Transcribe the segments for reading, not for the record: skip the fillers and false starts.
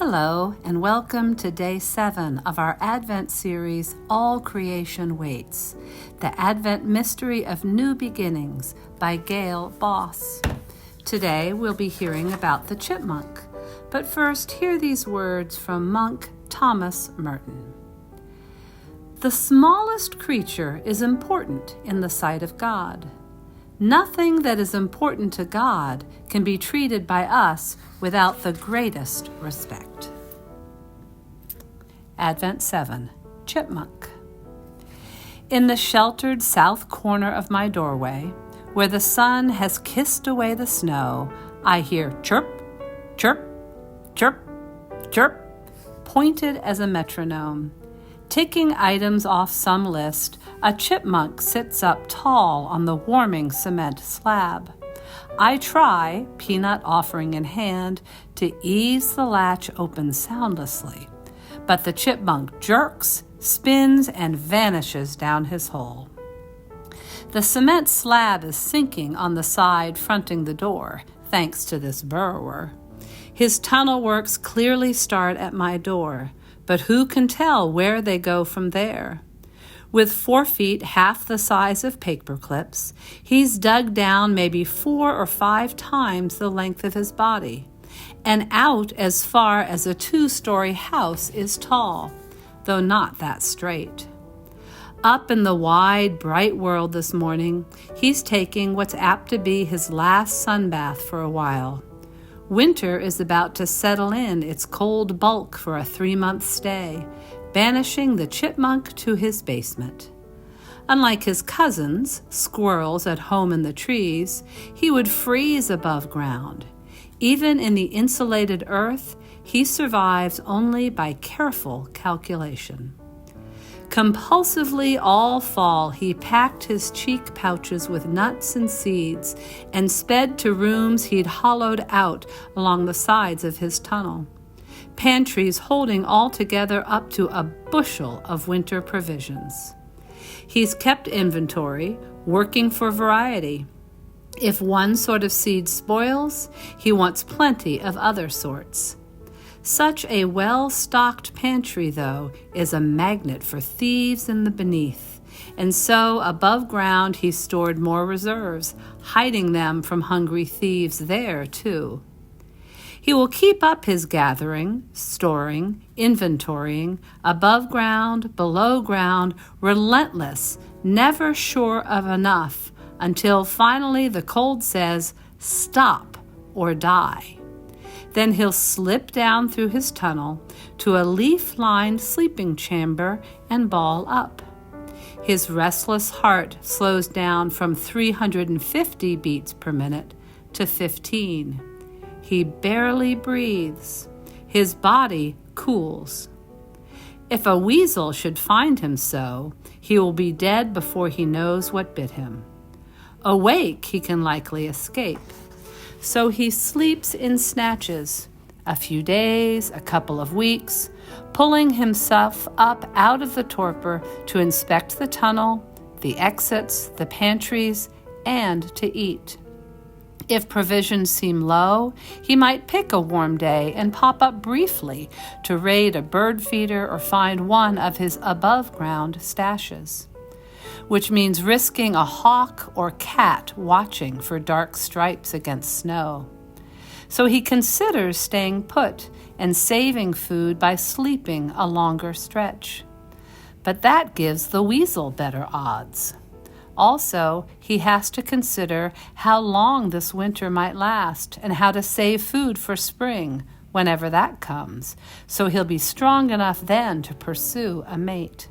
Hello, and welcome to Day 7 of our Advent series, All Creation Waits, the Advent Mystery of New Beginnings by Gayle. Today we'll be hearing about the chipmunk, but first hear these words from monk Thomas Merton. The smallest creature is important in the sight of God. Nothing that is important to God can be treated by us without the greatest respect. Advent 7, Chipmunk. In the sheltered south corner of my doorway, where the sun has kissed away the snow, I hear chirp, chirp, chirp, chirp, pointed as a metronome. Ticking items off some list, a chipmunk sits up tall on the warming cement slab. I try, peanut offering in hand, to ease the latch open soundlessly, but the chipmunk jerks, spins, and vanishes down his hole. The cement slab is sinking on the side fronting the door, thanks to this burrower. His tunnel works clearly start at my door, but who can tell where they go from there? With 4 feet half the size of paper clips, he's dug down maybe 4 or 5 times the length of his body, and out as far as a 2-story house is tall, though not that straight. Up in the wide, bright world this morning, he's taking what's apt to be his last sunbath for a while. Winter is about to settle in its cold bulk for a 3-month stay, banishing the chipmunk to his basement. Unlike his cousins, squirrels at home in the trees, he would freeze above ground. Even in the insulated earth, he survives only by careful calculation. Compulsively all fall he packed his cheek pouches with nuts and seeds and sped to rooms he'd hollowed out along the sides of his tunnel, pantries holding altogether up to a bushel of winter provisions. He's kept inventory, working for variety. If one sort of seed spoils, he wants plenty of other sorts. Such a well-stocked pantry, though, is a magnet for thieves in the beneath, and so above ground he's stored more reserves, hiding them from hungry thieves there, too. He will keep up his gathering, storing, inventorying, above ground, below ground, relentless, never sure of enough, until finally the cold says, "Stop or die." Then he'll slip down through his tunnel to a leaf-lined sleeping chamber and ball up. His restless heart slows down from 350 beats per minute to 15. He barely breathes. His body cools. If a weasel should find him so, he will be dead before he knows what bit him. Awake, he can likely escape. So he sleeps in snatches, a few days, a couple of weeks, pulling himself up out of the torpor to inspect the tunnel, the exits, the pantries, and to eat. If provisions seem low, he might pick a warm day and pop up briefly to raid a bird feeder or find one of his above-ground stashes, which means risking a hawk or cat watching for dark stripes against snow. So he considers staying put and saving food by sleeping a longer stretch. But that gives the weasel better odds. Also, he has to consider how long this winter might last and how to save food for spring, whenever that comes, so he'll be strong enough then to pursue a mate.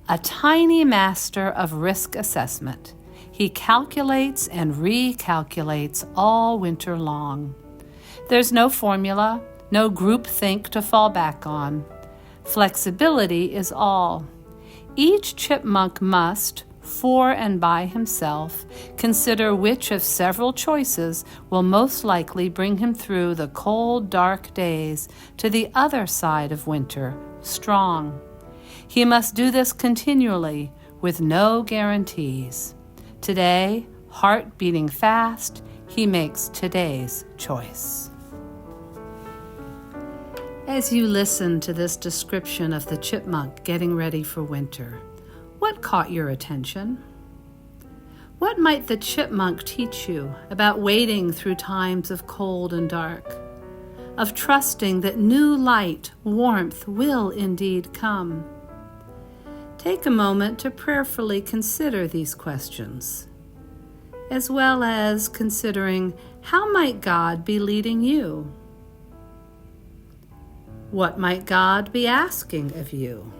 A tiny master of risk assessment, he calculates and recalculates all winter long. There's no formula, no groupthink to fall back on. Flexibility is all. Each chipmunk must, for and by himself, consider which of several choices will most likely bring him through the cold, dark days to the other side of winter, strong. He must do this continually, with no guarantees. Today, heart beating fast, he makes today's choice. As you listen to this description of the chipmunk getting ready for winter, what caught your attention? What might the chipmunk teach you about wading through times of cold and dark, of trusting that new light, warmth will indeed come? Take a moment to prayerfully consider these questions, as well as considering how might God be leading you? What might God be asking of you?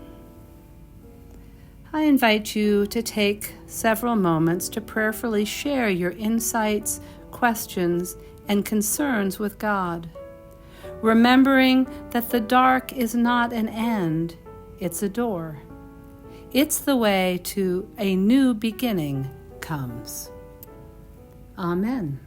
I invite you to take several moments to prayerfully share your insights, questions, and concerns with God, remembering that the dark is not an end, it's a door. It's the way to a new beginning comes. Amen.